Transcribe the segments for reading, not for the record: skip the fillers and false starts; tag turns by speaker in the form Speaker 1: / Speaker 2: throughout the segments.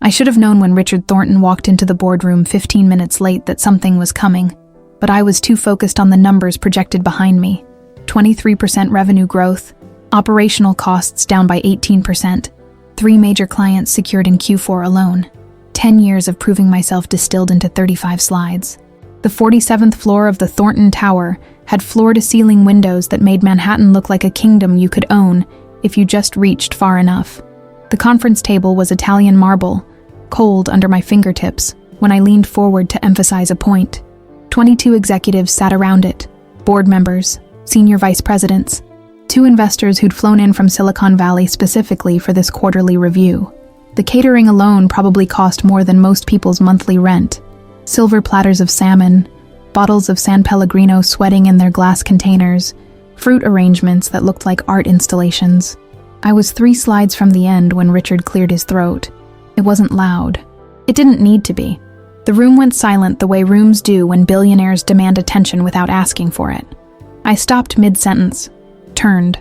Speaker 1: I should have known when Richard Thornton walked into the boardroom 15 minutes late that something was coming, but I was too focused on the numbers projected behind me. 23% revenue growth, operational costs down by 18%, 3 major clients secured in Q4 alone, 10 years of proving myself distilled into 35 slides. The 47th floor of the Thornton Tower had floor-to-ceiling windows that made Manhattan look like a kingdom you could own if you just reached far enough. The conference table was Italian marble, cold under my fingertips when I leaned forward to emphasize a point. 22 executives sat around it, board members, senior vice presidents, 2 investors who'd flown in from Silicon Valley specifically for this quarterly review. The catering alone probably cost more than most people's monthly rent. Silver platters of salmon, bottles of San Pellegrino sweating in their glass containers, fruit arrangements that looked like art installations. I was 3 slides from the end when Richard cleared his throat. It wasn't loud. It didn't need to be. The room went silent the way rooms do when billionaires demand attention without asking for it. I stopped mid-sentence, turned,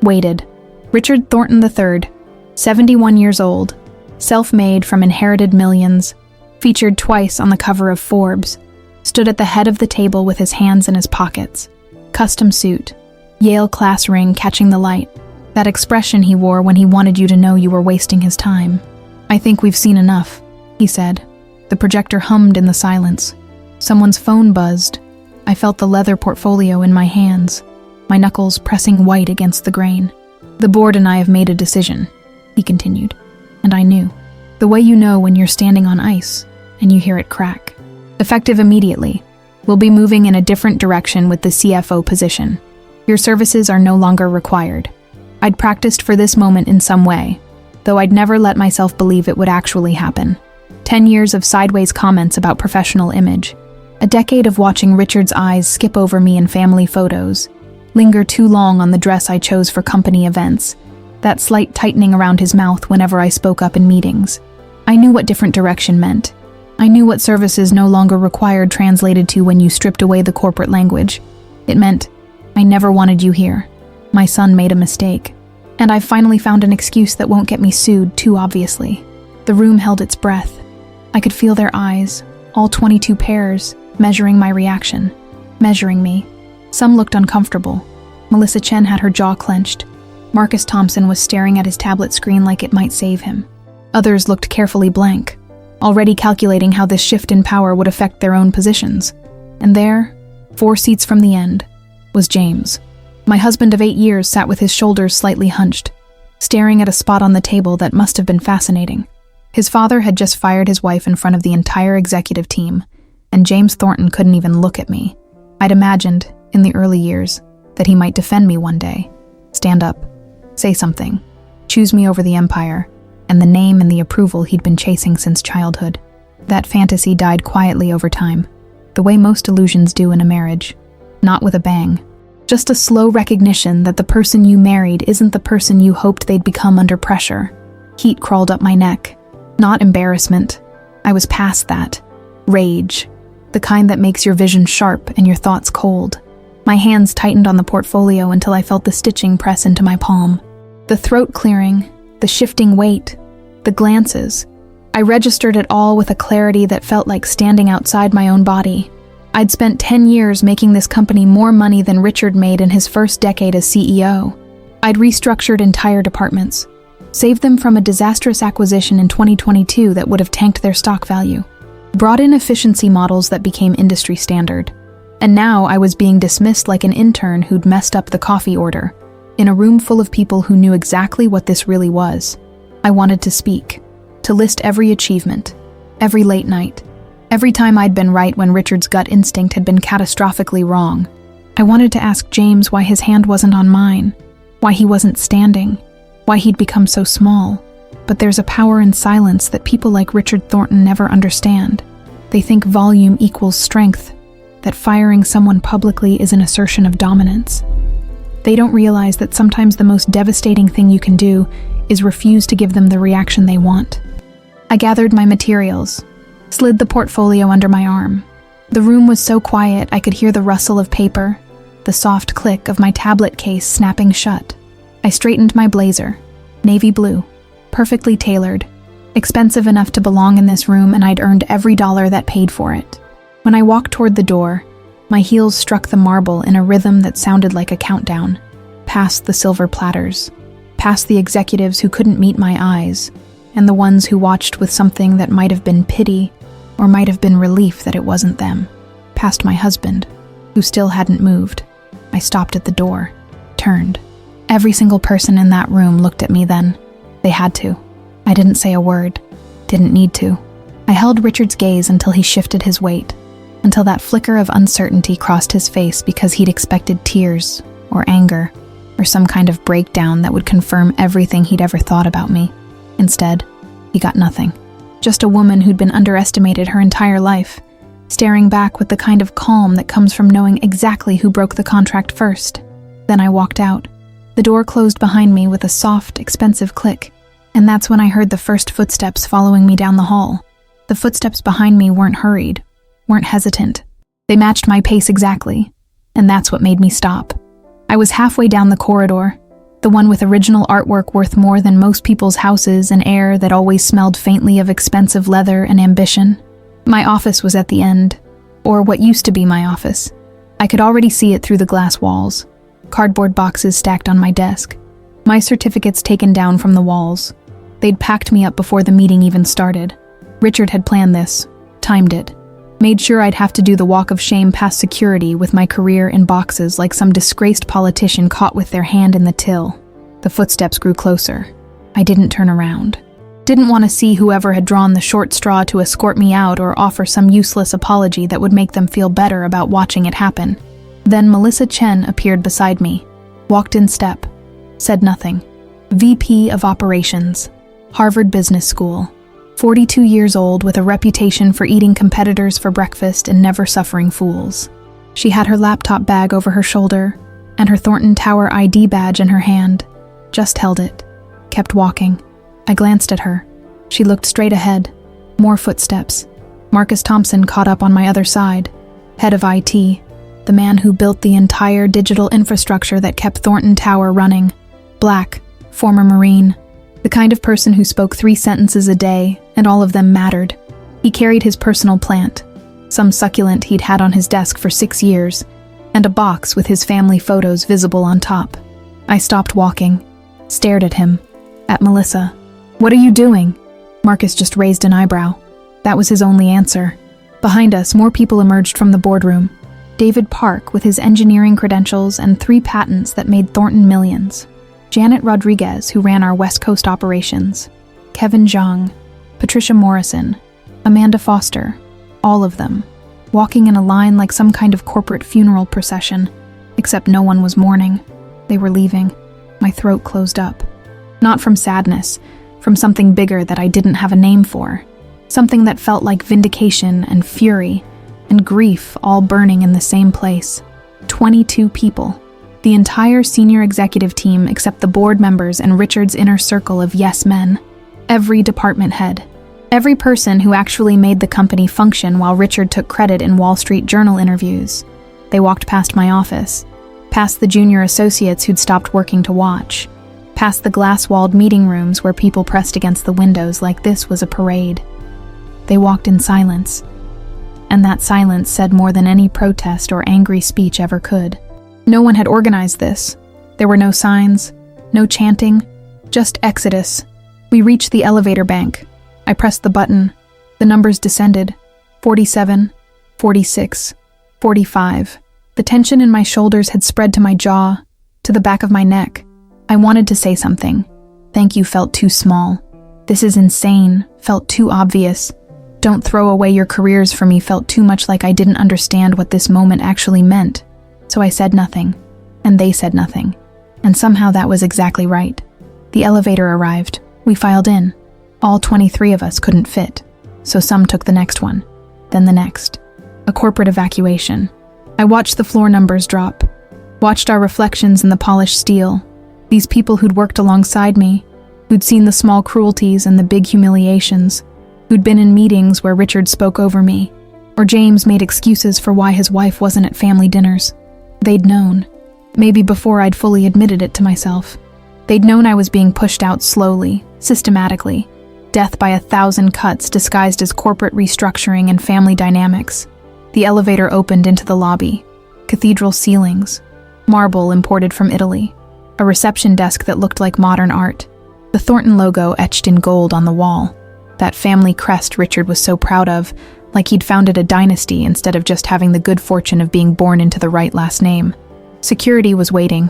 Speaker 1: waited. Richard Thornton III, 71 years old, self-made from inherited millions, featured twice on the cover of Forbes, stood at the head of the table with his hands in his pockets. Custom suit, Yale class ring catching the light, that expression he wore when he wanted you to know you were wasting his time. "I think we've seen enough," he said. The projector hummed in the silence. Someone's phone buzzed. I felt the leather portfolio in my hands, my knuckles pressing white against the grain. "The board and I have made a decision," he continued, and I knew. The way you know when you're standing on ice and you hear it crack. "Effective immediately, we'll be moving in a different direction with the CFO position. Your services are no longer required." I'd practiced for this moment in some way, though I'd never let myself believe it would actually happen. 10 years of sideways comments about professional image. A decade of watching Richard's eyes skip over me in family photos, linger too long on the dress I chose for company events, that slight tightening around his mouth whenever I spoke up in meetings. I knew what different direction meant. I knew what services no longer required translated to when you stripped away the corporate language. It meant, I never wanted you here. My son made a mistake. And I've finally found an excuse that won't get me sued too obviously. The room held its breath. I could feel their eyes, all 22 pairs, measuring my reaction, measuring me. Some looked uncomfortable. Melissa Chen had her jaw clenched. Marcus Thompson was staring at his tablet screen like it might save him. Others looked carefully blank, already calculating how this shift in power would affect their own positions. And there, 4 seats from the end, was James. My husband of 8 years sat with his shoulders slightly hunched, staring at a spot on the table that must have been fascinating. His father had just fired his wife in front of the entire executive team, and James Thornton couldn't even look at me. I'd imagined, in the early years, that he might defend me one day. Stand up, say something, choose me over the empire, and the name and the approval he'd been chasing since childhood. That fantasy died quietly over time, the way most illusions do in a marriage. Not with a bang. Just a slow recognition that the person you married isn't the person you hoped they'd become under pressure. Heat crawled up my neck. Not embarrassment. I was past that. Rage. The kind that makes your vision sharp and your thoughts cold. My hands tightened on the portfolio until I felt the stitching press into my palm. The throat clearing, the shifting weight, the glances. I registered it all with a clarity that felt like standing outside my own body. I'd spent 10 years making this company more money than Richard made in his first decade as CEO. I'd restructured entire departments, saved them from a disastrous acquisition in 2022 that would have tanked their stock value, brought in efficiency models that became industry standard. And now I was being dismissed like an intern who'd messed up the coffee order, in a room full of people who knew exactly what this really was. I wanted to speak, to list every achievement, every late night, every time I'd been right when Richard's gut instinct had been catastrophically wrong. I wanted to ask James why his hand wasn't on mine, why he wasn't standing, why he'd become so small. But there's a power in silence that people like Richard Thornton never understand. They think volume equals strength, that firing someone publicly is an assertion of dominance. They don't realize that sometimes the most devastating thing you can do is refuse to give them the reaction they want. I gathered my materials, slid the portfolio under my arm. The room was so quiet I could hear the rustle of paper, the soft click of my tablet case snapping shut. I straightened my blazer, navy blue, perfectly tailored, Expensive enough to belong in this room, and I'd earned every dollar that paid for it. When I walked toward the door, my heels struck the marble in a rhythm that sounded like a countdown. Past the silver platters, past the executives who couldn't meet my eyes, and the ones who watched with something that might have been pity or might have been relief that it wasn't them. Past my husband, who still hadn't moved. I stopped at the door, turned. Every single person in that room looked at me then. They had to. I didn't say a word, didn't need to. I held Richard's gaze until he shifted his weight, until that flicker of uncertainty crossed his face because he'd expected tears or anger or some kind of breakdown that would confirm everything he'd ever thought about me. Instead, he got nothing. Just a woman who'd been underestimated her entire life, staring back with the kind of calm that comes from knowing exactly who broke the contract first. Then I walked out. The door closed behind me with a soft, expensive click, and that's when I heard the first footsteps following me down the hall. The footsteps behind me weren't hurried, weren't hesitant. They matched my pace exactly, and that's what made me stop. I was halfway down the corridor, the one with original artwork worth more than most people's houses and air that always smelled faintly of expensive leather and ambition. My office was at the end, or what used to be my office. I could already see it through the glass walls, cardboard boxes stacked on my desk, my certificates taken down from the walls. They'd packed me up before the meeting even started. Richard had planned this, timed it, made sure I'd have to do the walk of shame past security with my career in boxes like some disgraced politician caught with their hand in the till. The footsteps grew closer. I didn't turn around. Didn't want to see whoever had drawn the short straw to escort me out or offer some useless apology that would make them feel better about watching it happen. Then Melissa Chen appeared beside me, walked in step, said nothing. VP of Operations, Harvard Business School, 42 years old with a reputation for eating competitors for breakfast and never suffering fools. She had her laptop bag over her shoulder and her Thornton Tower ID badge in her hand. Just held it. Kept walking. I glanced at her. She looked straight ahead. More footsteps. Marcus Thompson caught up on my other side. Head of IT. The man who built the entire digital infrastructure that kept Thornton Tower running. Black. Former Marine. The kind of person who spoke 3 sentences a day, and all of them mattered. He carried his personal plant, some succulent he'd had on his desk for 6 years, and a box with his family photos visible on top. I stopped walking, stared at him, at Melissa. "What are you doing?" Marcus just raised an eyebrow. That was his only answer. Behind us, more people emerged from the boardroom. David Park, with his engineering credentials and 3 patents that made Thornton millions. Janet Rodriguez, who ran our West Coast operations. Kevin Zhang, Patricia Morrison, Amanda Foster, all of them, walking in a line like some kind of corporate funeral procession, except no one was mourning. They were leaving. My throat closed up. Not from sadness, from something bigger that I didn't have a name for. Something that felt like vindication and fury and grief all burning in the same place. 22 people. The entire senior executive team except the board members and Richard's inner circle of yes men. Every department head. Every person who actually made the company function while Richard took credit in Wall Street Journal interviews. They walked past my office, past the junior associates who'd stopped working to watch, past the glass-walled meeting rooms where people pressed against the windows like this was a parade. They walked in silence, and that silence said more than any protest or angry speech ever could. No one had organized this. There were no signs, no chanting, just exodus. We reached the elevator bank. I pressed the button. The numbers descended. 47, 46, 45. The tension in my shoulders had spread to my jaw, to the back of my neck. I wanted to say something. Thank you felt too small. This is insane, felt too obvious. Don't throw away your careers for me felt too much like I didn't understand what this moment actually meant. So I said nothing, and they said nothing. And somehow that was exactly right. The elevator arrived. We filed in. All 23 of us couldn't fit, so some took the next one, then the next. A corporate evacuation. I watched the floor numbers drop, watched our reflections in the polished steel. These people who'd worked alongside me, who'd seen the small cruelties and the big humiliations, who'd been in meetings where Richard spoke over me, or James made excuses for why his wife wasn't at family dinners. They'd known, maybe before I'd fully admitted it to myself. They'd known I was being pushed out slowly, systematically, Death by 1,000 cuts disguised as corporate restructuring and family dynamics. The elevator opened into the lobby. Cathedral ceilings. Marble imported from Italy. A reception desk that looked like modern art. The Thornton logo etched in gold on the wall. That family crest Richard was so proud of, like he'd founded a dynasty instead of just having the good fortune of being born into the right last name. Security was waiting.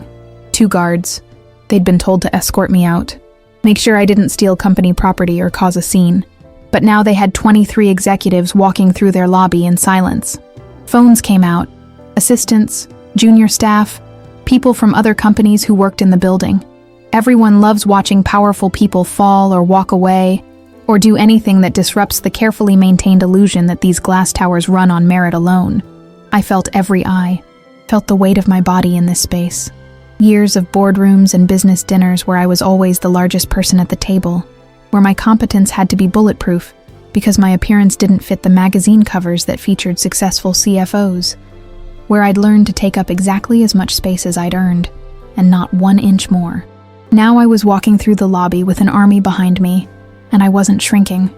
Speaker 1: 2 guards. They'd been told to escort me out. Make sure I didn't steal company property or cause a scene. But now they had 23 executives walking through their lobby in silence. Phones came out. Assistants, junior staff, people from other companies who worked in the building. Everyone loves watching powerful people fall or walk away, or do anything that disrupts the carefully maintained illusion that these glass towers run on merit alone. I felt every eye, felt the weight of my body in this space. Years of boardrooms and business dinners where I was always the largest person at the table, where my competence had to be bulletproof because my appearance didn't fit the magazine covers that featured successful CFOs, where I'd learned to take up exactly as much space as I'd earned, and not 1 inch more. Now I was walking through the lobby with an army behind me, and I wasn't shrinking,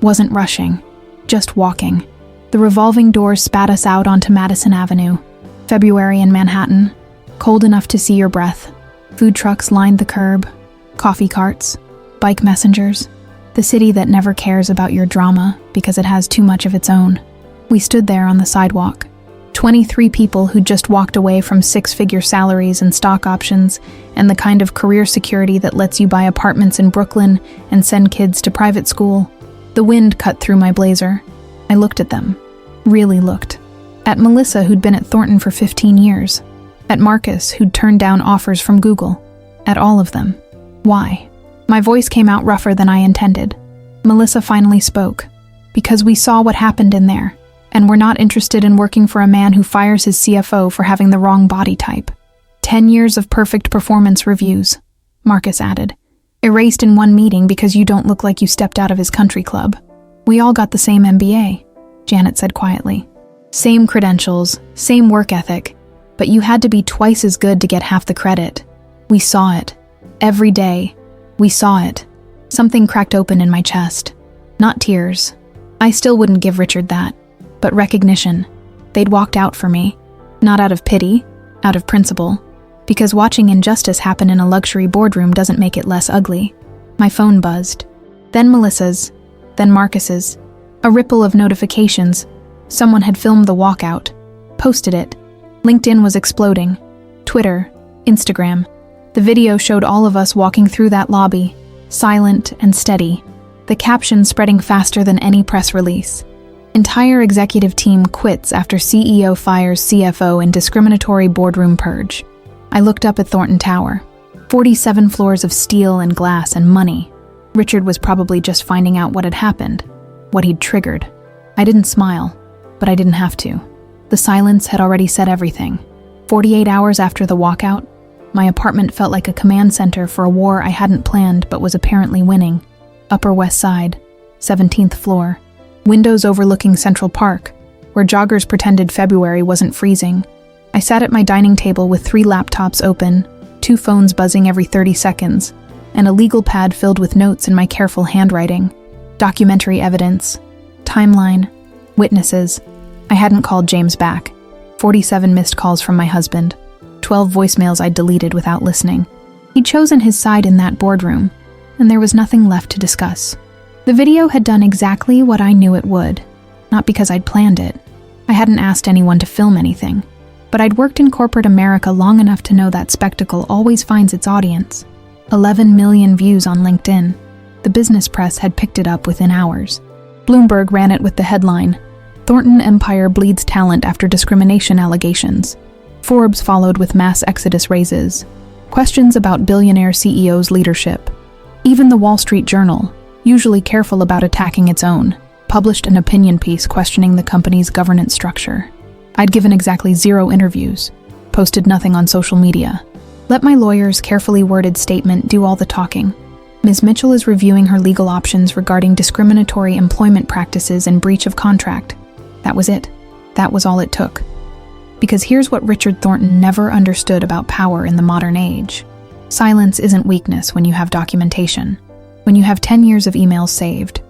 Speaker 1: wasn't rushing, just walking. The revolving doors spat us out onto Madison Avenue. February in Manhattan, cold enough to see your breath. Food trucks lined the curb, coffee carts, bike messengers, the city that never cares about your drama because it has too much of its own. We stood there on the sidewalk. 23 people who just walked away from 6-figure salaries and stock options and the kind of career security that lets you buy apartments in Brooklyn and send kids to private school. The wind cut through my blazer. I looked at them. Really looked. At Melissa, who'd been at Thornton for 15 years. At Marcus, who'd turned down offers from Google. At all of them. Why? My voice came out rougher than I intended. Melissa finally spoke. Because we saw what happened in there. And we're not interested in working for a man who fires his CFO for having the wrong body type. 10 years of perfect performance reviews, Marcus added. Erased in 1 meeting because you don't look like you stepped out of his country club. We all got the same MBA, Janet said quietly. Same credentials, same work ethic, but you had to be twice as good to get half the credit. We saw it. Every day. We saw it. Something cracked open in my chest. Not tears. I still wouldn't give Richard that. But recognition. They'd walked out for me. Not out of pity, out of principle. Because watching injustice happen in a luxury boardroom doesn't make it less ugly. My phone buzzed. Then Melissa's. Then Marcus's. A ripple of notifications. Someone had filmed the walkout. Posted it. LinkedIn was exploding. Twitter. Instagram. The video showed all of us walking through that lobby. Silent and steady. The caption spreading faster than any press release. Entire executive team quits after CEO fires CFO in discriminatory boardroom purge. I looked up at Thornton Tower. 47 floors of steel and glass and money. Richard was probably just finding out what had happened, what he'd triggered. I didn't smile, but I didn't have to. The silence had already said everything. 48 hours after the walkout, my apartment felt like a command center for a war I hadn't planned but was apparently winning. Upper West Side, 17th floor. Windows overlooking Central Park, where joggers pretended February wasn't freezing. I sat at my dining table with 3 laptops open, 2 phones buzzing every 30 seconds, and a legal pad filled with notes in my careful handwriting. Documentary evidence, timeline, witnesses. I hadn't called James back. 47 missed calls from my husband. 12 voicemails I'd deleted without listening. He'd chosen his side in that boardroom, and there was nothing left to discuss. The video had done exactly what I knew it would, not because I'd planned it. I hadn't asked anyone to film anything, but I'd worked in corporate America long enough to know that spectacle always finds its audience. 11 million views on LinkedIn. The business press had picked it up within hours. Bloomberg ran it with the headline, "Thornton Empire bleeds talent after discrimination allegations." Forbes followed with mass exodus raises. Questions about billionaire CEO's leadership. Even the Wall Street Journal, usually careful about attacking its own, published an opinion piece questioning the company's governance structure. I'd given exactly 0 interviews, posted nothing on social media. Let my lawyer's carefully worded statement do all the talking. Ms. Mitchell is reviewing her legal options regarding discriminatory employment practices and breach of contract. That was it. That was all it took. Because here's what Richard Thornton never understood about power in the modern age. Silence isn't weakness when you have documentation. when you have 10 years of emails saved,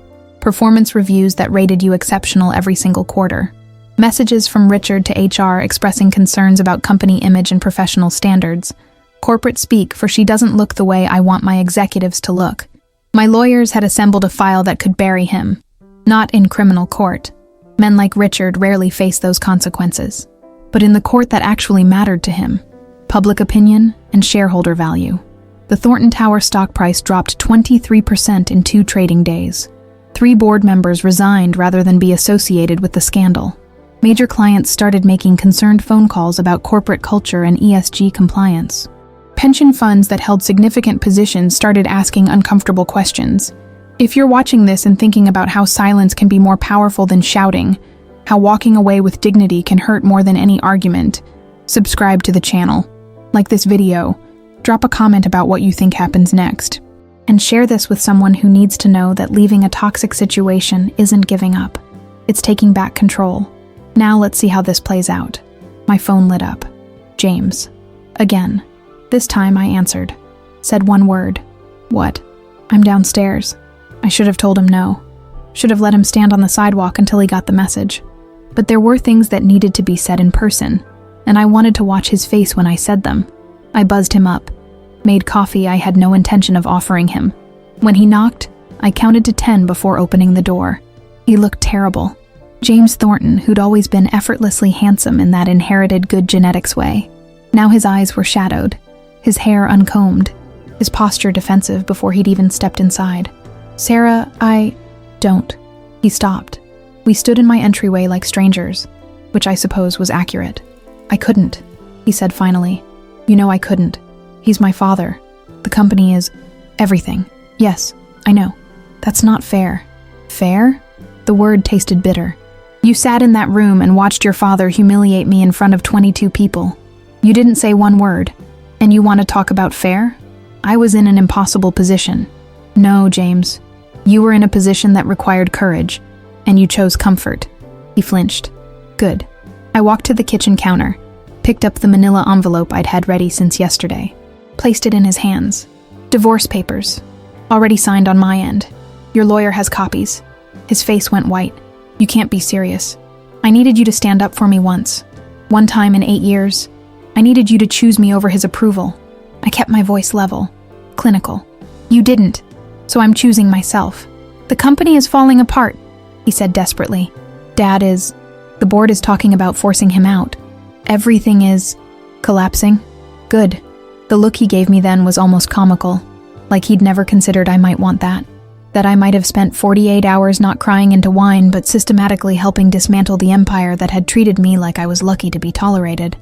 Speaker 1: performance reviews that rated you exceptional every single quarter, messages from Richard to HR expressing concerns about company image and professional standards, corporate speak for she doesn't look the way I want my executives to look. My lawyers had assembled a file that could bury him, not in criminal court. Men like Richard rarely face those consequences, but in the court that actually mattered to him, public opinion and shareholder value. The Thornton Tower stock price dropped 23% in 2 trading days. 3 board members resigned rather than be associated with the scandal. Major clients started making concerned phone calls about corporate culture and ESG compliance. Pension funds that held significant positions started asking uncomfortable questions. If you're watching this and thinking about how silence can be more powerful than shouting, how walking away with dignity can hurt more than any argument, subscribe to the channel, like this video, drop a comment about what you think happens next, and share this with someone who needs to know that leaving a toxic situation isn't giving up. It's taking back control. Now let's see how this plays out. My phone lit up. James. Again. This time I answered. Said one word. What? I'm downstairs. I should have told him no. Should have let him stand on the sidewalk until he got the message. But there were things that needed to be said in person, and I wanted to watch his face when I said them. I buzzed him up. Made coffee I had no intention of offering him. When he knocked, I counted to 10 before opening the door. He looked terrible. James Thornton, who'd always been effortlessly handsome in that inherited good genetics way. Now his eyes were shadowed, his hair uncombed, his posture defensive before he'd even stepped inside. Sarah, don't. He stopped. We stood in my entryway like strangers, which I suppose was accurate. I couldn't, he said finally. You know I couldn't. He's my father. The company is everything. Yes, I know. That's not fair. Fair? The word tasted bitter. You sat in that room and watched your father humiliate me in front of 22 people. You didn't say one word. And you want to talk about fair? I was in an impossible position. No, James. You were in a position that required courage, and you chose comfort. He flinched. Good. I walked to the kitchen counter, picked up the manila envelope I'd had ready since yesterday, placed it in his hands. Divorce papers. Already signed on my end. Your lawyer has copies. His face went white. You can't be serious. I needed you to stand up for me once. One time in 8 years. I needed you to choose me over his approval. I kept my voice level, clinical. You didn't, so I'm choosing myself. The company is falling apart, he said desperately. The board is talking about forcing him out. Everything is collapsing. Good. The look he gave me then was almost comical, like he'd never considered I might want that. That I might have spent 48 hours not crying into wine, but systematically helping dismantle the empire that had treated me like I was lucky to be tolerated.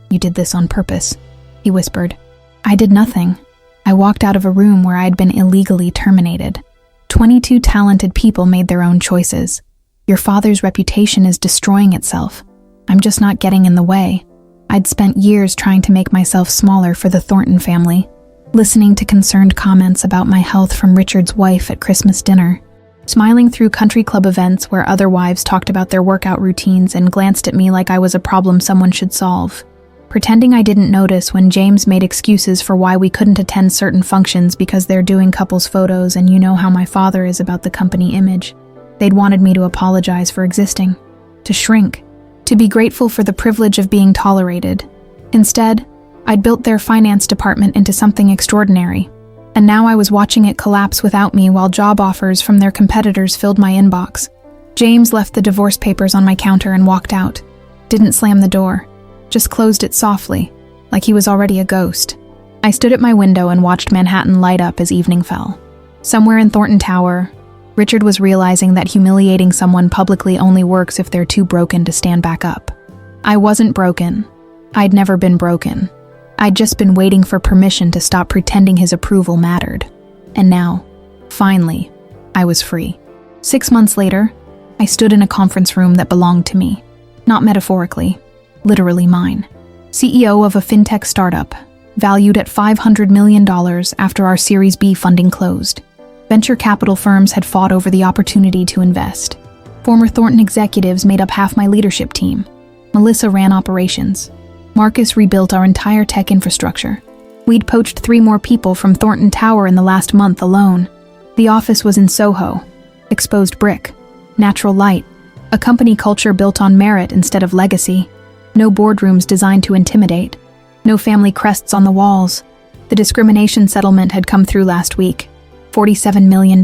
Speaker 1: You did this on purpose, he whispered. I did nothing. I walked out of a room where I'd been illegally terminated. 22 talented people made their own choices. Your father's reputation is destroying itself. I'm just not getting in the way. I'd spent years trying to make myself smaller for the Thornton family, listening to concerned comments about my health from Richard's wife at Christmas dinner, smiling through country club events where other wives talked about their workout routines and glanced at me like I was a problem someone should solve. Pretending I didn't notice when James made excuses for why we couldn't attend certain functions because they're doing couples photos and you know how my father is about the company image. They'd wanted me to apologize for existing, to shrink, to be grateful for the privilege of being tolerated. Instead, I'd built their finance department into something extraordinary, and now I was watching it collapse without me while job offers from their competitors filled my inbox. James left the divorce papers on my counter and walked out. Didn't slam the door. Just closed it softly, like he was already a ghost. I stood at my window and watched Manhattan light up as evening fell. Somewhere in Thornton Tower, Richard was realizing that humiliating someone publicly only works if they're too broken to stand back up. I wasn't broken. I'd never been broken. I'd just been waiting for permission to stop pretending his approval mattered. And now, finally, I was free. 6 months later, I stood in a conference room that belonged to me. Not metaphorically. Literally mine. CEO of a fintech startup, valued at $500 million after our Series B funding closed. Venture capital firms had fought over the opportunity to invest. Former Thornton executives made up half my leadership team. Melissa ran operations. Marcus rebuilt our entire tech infrastructure. We'd poached 3 more people from Thornton Tower in the last month alone. The office was in Soho. Exposed brick. Natural light. A company culture built on merit instead of legacy. No boardrooms designed to intimidate. No family crests on the walls. The discrimination settlement had come through last week. $47 million.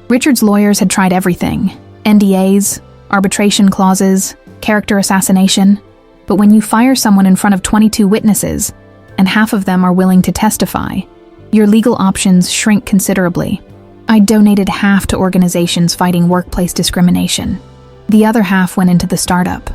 Speaker 1: Richard's lawyers had tried everything. NDAs, arbitration clauses, character assassination. But when you fire someone in front of 22 witnesses, and half of them are willing to testify, your legal options shrink considerably. I donated half to organizations fighting workplace discrimination. The other half went into the startup.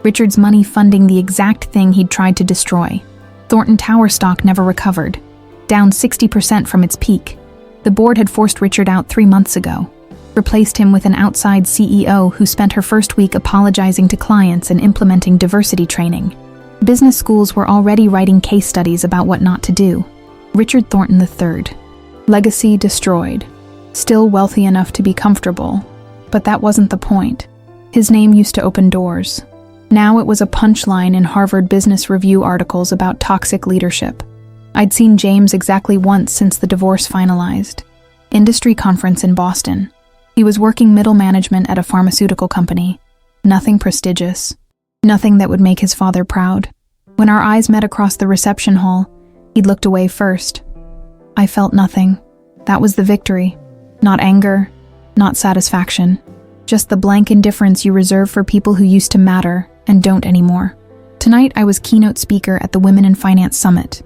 Speaker 1: Richard's money funding the exact thing he'd tried to destroy. Thornton Tower stock never recovered, down 60% from its peak. The board had forced Richard out 3 months ago, replaced him with an outside CEO who spent her first week apologizing to clients and implementing diversity training. Business schools were already writing case studies about what not to do. Richard Thornton III. Legacy destroyed. Still wealthy enough to be comfortable, but that wasn't the point. His name used to open doors. Now it was a punchline in Harvard Business Review articles about toxic leadership. I'd seen James exactly once since the divorce finalized. Industry conference in Boston. He was working middle management at a pharmaceutical company. Nothing prestigious. Nothing that would make his father proud. When our eyes met across the reception hall, he'd looked away first. I felt nothing. That was the victory. Not anger, not satisfaction. Just the blank indifference you reserve for people who used to matter and don't anymore. Tonight I was keynote speaker at the Women in Finance Summit.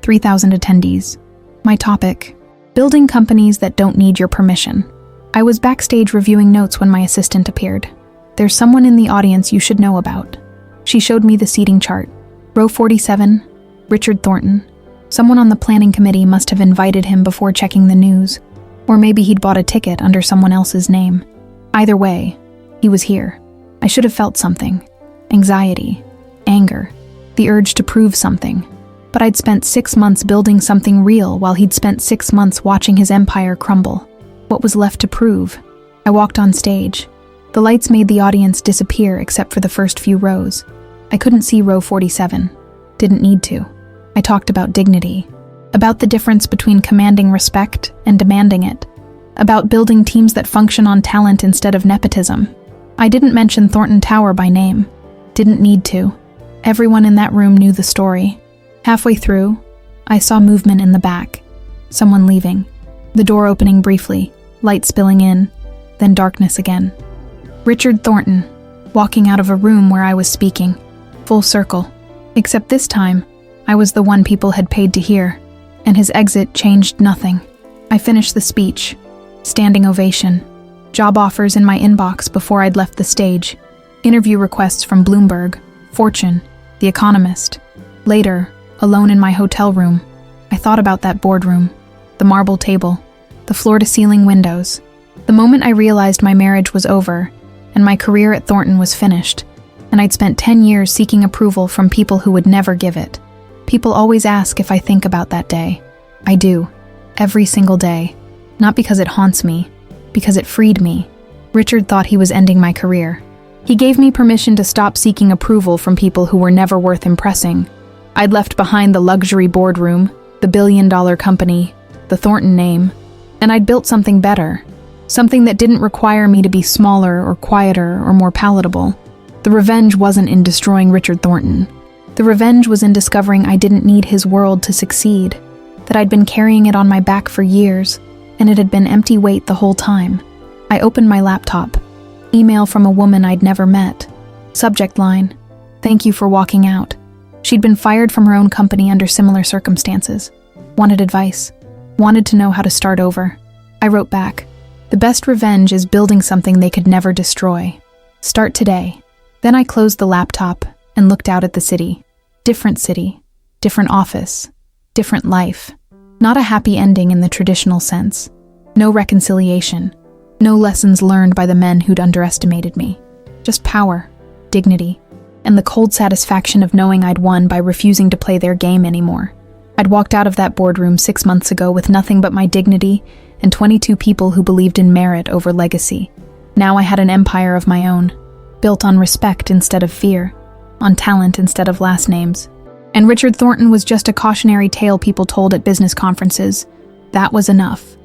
Speaker 1: 3,000 attendees. My topic: building companies that don't need your permission. I was backstage reviewing notes when my assistant appeared. There's someone in the audience you should know about. She showed me the seating chart. Row 47, Richard Thornton. Someone on the planning committee must have invited him before checking the news. Or maybe he'd bought a ticket under someone else's name. Either way, he was here. I should have felt something. Anxiety, anger, the urge to prove something. But I'd spent 6 months building something real while he'd spent 6 months watching his empire crumble. What was left to prove? I walked on stage. The lights made the audience disappear except for the first few rows. I couldn't see row 47. Didn't need to. I talked about dignity. About the difference between commanding respect and demanding it. About building teams that function on talent instead of nepotism. I didn't mention Thornton Tower by name. Didn't need to. Everyone in that room knew the story. Halfway through, I saw movement in the back. Someone leaving. The door opening briefly, light spilling in, then darkness again. Richard Thornton, walking out of a room where I was speaking. Full circle. Except this time, I was the one people had paid to hear, and his exit changed nothing. I finished the speech. Standing ovation. Job offers in my inbox before I'd left the stage. Interview requests from Bloomberg, Fortune, The Economist. Later, alone in my hotel room, I thought about that boardroom, the marble table, the floor-to-ceiling windows. The moment I realized my marriage was over, and my career at Thornton was finished, and I'd spent 10 years seeking approval from people who would never give it. People always ask if I think about that day. I do. Every single day. Not because it haunts me, because it freed me. Richard thought he was ending my career. He gave me permission to stop seeking approval from people who were never worth impressing. I'd left behind the luxury boardroom, the billion-dollar company, the Thornton name, and I'd built something better. Something that didn't require me to be smaller or quieter or more palatable. The revenge wasn't in destroying Richard Thornton. The revenge was in discovering I didn't need his world to succeed, that I'd been carrying it on my back for years, and it had been empty weight the whole time. I opened my laptop. Email from a woman I'd never met. Subject line: "Thank you for walking out." She'd been fired from her own company under similar circumstances. Wanted advice. Wanted to know how to start over. I wrote back, "The best revenge is building something they could never destroy. Start today." Then I closed the laptop and looked out at the city. Different city, different office, different life. Not a happy ending in the traditional sense. No reconciliation. No lessons learned by the men who'd underestimated me. Just power, dignity, and the cold satisfaction of knowing I'd won by refusing to play their game anymore. I'd walked out of that boardroom 6 months ago with nothing but my dignity and 22 people who believed in merit over legacy. Now I had an empire of my own, built on respect instead of fear, on talent instead of last names. And Richard Thornton was just a cautionary tale people told at business conferences. That was enough.